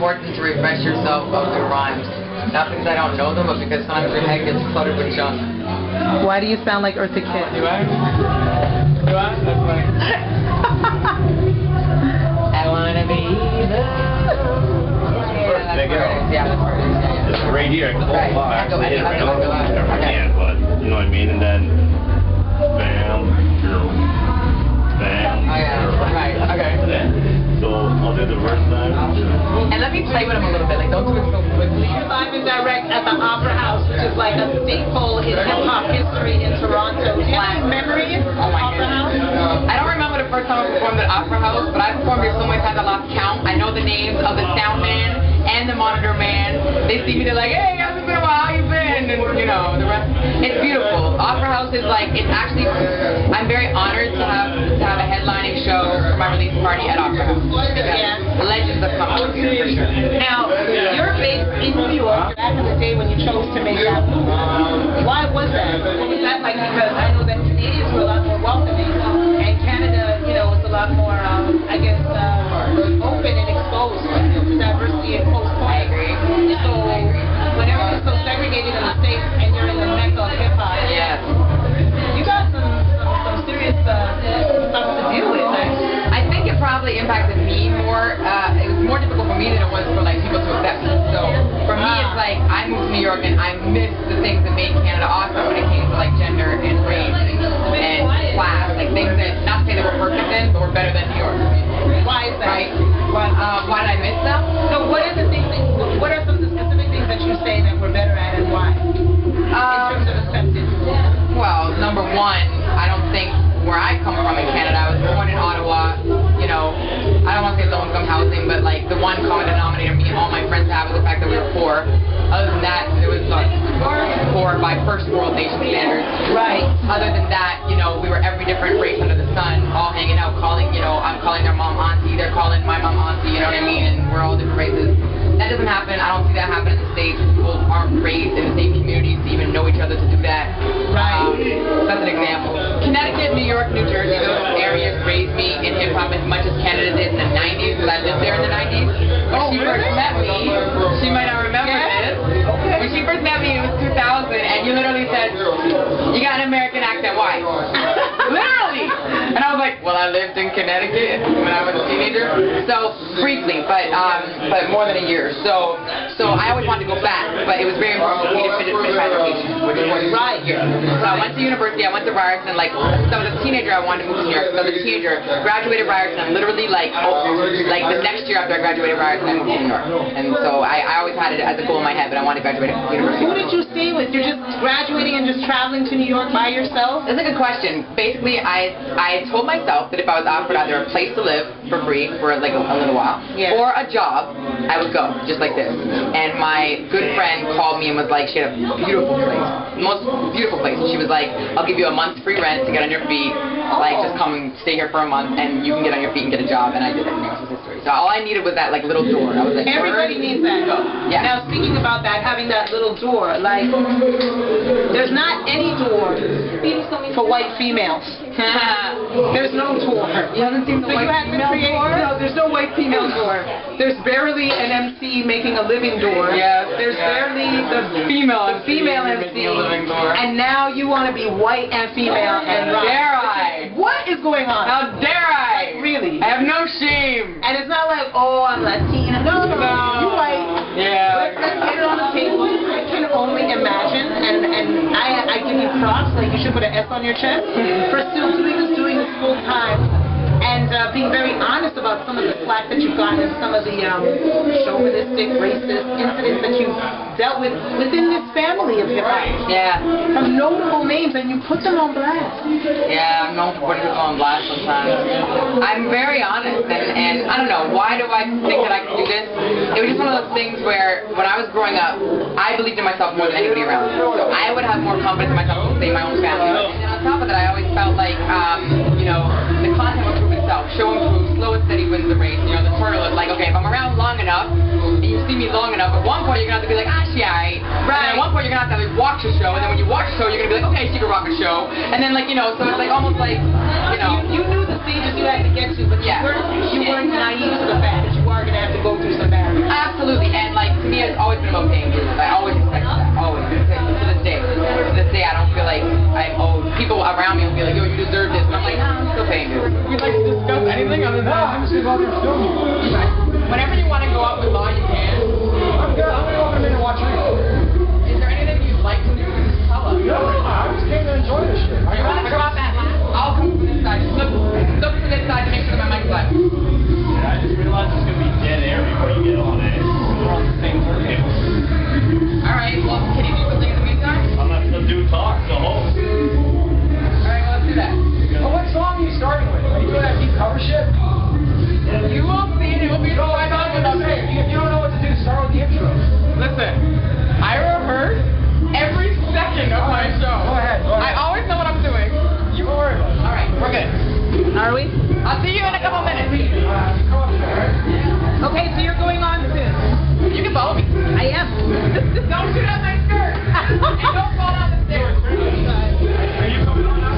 important to refresh yourself of the rhymes. Not because I don't know them, but because sometimes your head gets cluttered with junk. Why do you sound like Eartha Kitt? Do I? Do I? That's funny. I wanna be the... Yeah, that's where it is. Yeah. It's right here. Right. I go Okay. But you know what I mean? And then bam, girl, bam. Oh yeah. Right. Okay. So I'll do the verse now. And let me play with them a little bit. Like, don't do it so quickly. Live and direct at the Opera House, which is like a staple in hip-hop history in Toronto. Do you have any memories of Opera House? I don't remember the first time I performed at Opera House, but I performed here so many times I lost count. I know the names of the sound man and the monitor man. They see me, they're like, hey, how's it been a while? How you been? And, you know, the rest. It's beautiful. Opera House is like, it's actually, I'm very honored to have a headlining show for my release party at Opera House. Because legends have come out here, for sure. Now, you're based in New York. Back in the day when you chose to make that move, why was that? What was that like? Because I know that Canadians were a lot more welcoming, and Canada, you know, was a lot more, I guess, open and exposed to diversity and close points. I agree. So, whenever you're so segregated in the States and you're in the mecca of hip-hop, Yes. you got some serious stuff to deal with. I think it probably impacted me more. It was more difficult for me than it was for like people to accept me. So for me, it's like I moved to New York and I missed the things that made Canada awesome when it came to like gender and race and class, like things that not to say that we're perfect in, but we're better than New York. Why is that? Right? Why did I miss them? So what are the things? What are some of the specific things that you say that we're better at and why? In terms of acceptance. Well, number one, I don't think where I come from in Canada, I was born in Ottawa, you know, I don't want to say low-income housing, but like the one common denominator me and all my friends have was the fact that we were poor. Other than that, it was poor by first world nation standards. Right. Other than that, you know, we were every different race under the sun, all hanging out, calling, you know, I'm calling their mom auntie, they're calling my mom auntie, you know what I mean, and we're all different races. That doesn't happen. I don't see that happen in the States. People aren't raised in the same communities to even know each other to do that. Right. That's an example. Connecticut, New York, New Jersey, those areas raised me in hip-hop as much as Canada did in the 90s, because I lived there in the 90s. When she first met me, she might not remember this. Okay. When she first met me, it was 2000, and you literally said, you got an American accent, why? Literally! And I was like, well, I lived in Connecticut when I was a teenager. So, briefly, but more than a year. So I always wanted to go back, but it was very important for me to finish my education, which is what right here. So I went to university, I went to Ryerson, like, so as a teenager I wanted to move to New York. So as a teenager, graduated Ryerson, and literally like the next year after I graduated Ryerson, I moved to New York. And so I always had it as a goal in my head, but I wanted to graduate at university. Who did you stay with? You're just graduating and just traveling to New York by yourself? That's a good question. Basically, I told myself that if I was offered either a place to live for free for like a little while, or a job, I would go, just like this. And my good friend called me and was like, she had a beautiful place, the most beautiful place. And she was like, I'll give you a month's free rent to get on your feet. Like, just come and stay here for a month, and you can get on your feet and get a job. And I did it, and the rest was history. So all I needed was that like little door. I was like, everybody needs that. Yeah. Now speaking about that, having that little door, like, there's not any door for white females. There's no door. You haven't seen the white female door? No, there's no white female door. There's barely an MC making a living door. Yeah. There's barely the female MC. making a living door. And now you want to be white and female and rock. Dare I? What is going on? How dare I? Like, really? I have no shame. And it's not like, oh, I'm Latina. No. You white. Yeah. Let's get it on the table. I can only imagine, and I give you props, like you should put an S on your chest, for still doing this full time, and being very honest about some of the slack that you've gotten and some of the chauvinistic, racist incidents that you've dealt with within this family of hip-hop. Yeah. From notable names, and you put them on blast. Yeah, I'm known for putting people on blast sometimes. I'm very honest, and I don't know, why do I think that I can do this? It was just one of those things where, when I was growing up, I believed in myself more than anybody around me. So I would have more confidence in myself to say my own family. And then on top of that, I always felt like, you know, the content would prove itself. Show and prove, slow and steady wins the race. You know, the turtle is like, okay, if I'm around long enough, and you see me long enough, at one point you're going to have to be like, ah, she aight. Right. And at one point you're going to have to like, watch the show, and then when you watch the show, you're going to be like, okay, she can rock a show. And then, like, you know, so it's like almost like, you know. You knew the stage stages you had to get to, but Yeah. you weren't naive to the fact that you are going to have to go through some barriers. Absolutely, and like to me, it's always been about paying dues. I always expected that, always. To this day, I don't feel like I owe. People around me will be like, "Yo, you deserve this," and I'm like, "Nah, I'm still paying dues." Would you like to discuss anything other than that? I'm just about to film you. Whenever you want to go out with law, you can. I'm good. I'm gonna go over there and watch you. Is there anything you'd like to do? Just tell us. No, I just came to enjoy this shit. You want to go out that last? I'll come from this side. Look to this side to make sure that my mic's live. Yeah, I just realized it's gonna be dead air before you get on it. We're on the same table. All right. Well, can you do something in the meantime? I'm not the dude talk, the host. All right. Well, let's do that. Well, what song are you starting with? Are you doing that deep cover shit? You will see. It will be No, I right know on what with I'm saying. If you don't know what to do, start with the intro. Listen, I rehearse every second of my show. Go ahead. I always know what I'm doing. You don't worry about it. All right. We're good. Are we? I'll see you in a couple minutes. Come up here. Okay, so you're going on soon. You can follow me. I am. Don't shoot up my skirt. And don't fall down the stairs. Are you coming on now?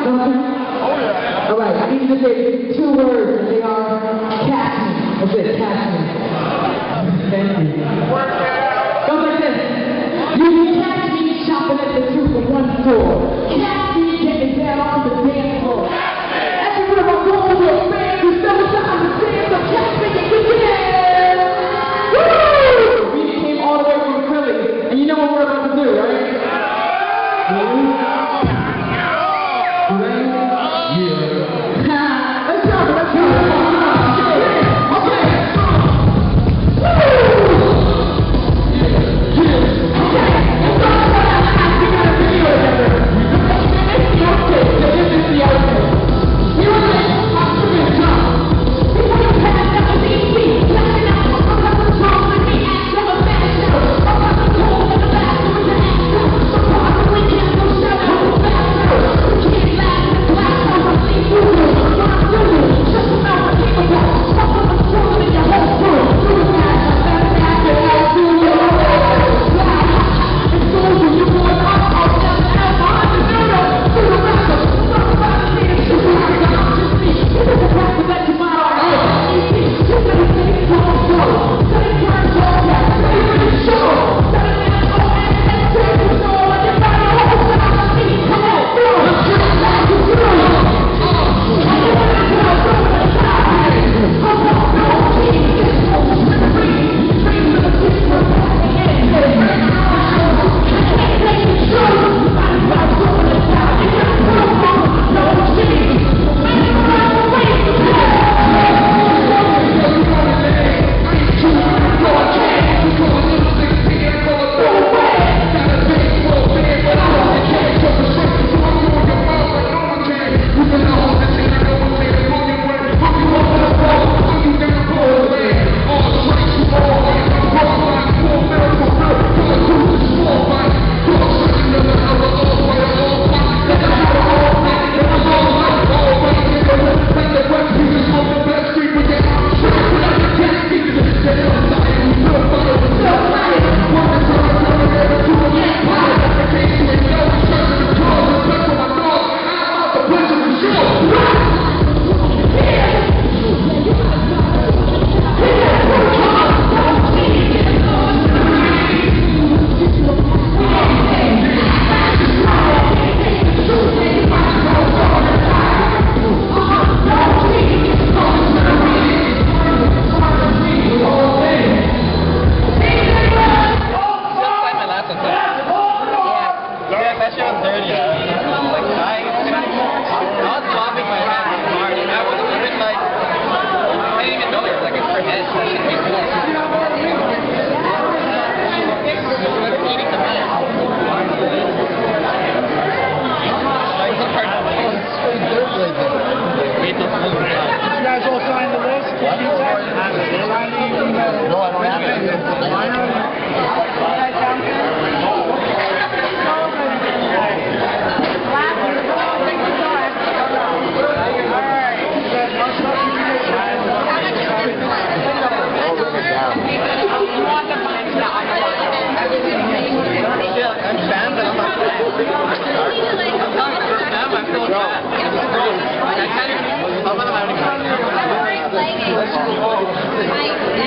All right, I need you to say 2 words, and they are catch me. That's it, catch me. Thank you. Goes like this. You can catch me shopping at the 2-for-1 store. Catch me getting down on the dance floor. Everywhere I go, your man, you know what I understand, so catch me and get down. Woo! We came all the way from Philly, and you know what we're about to do, right?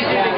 I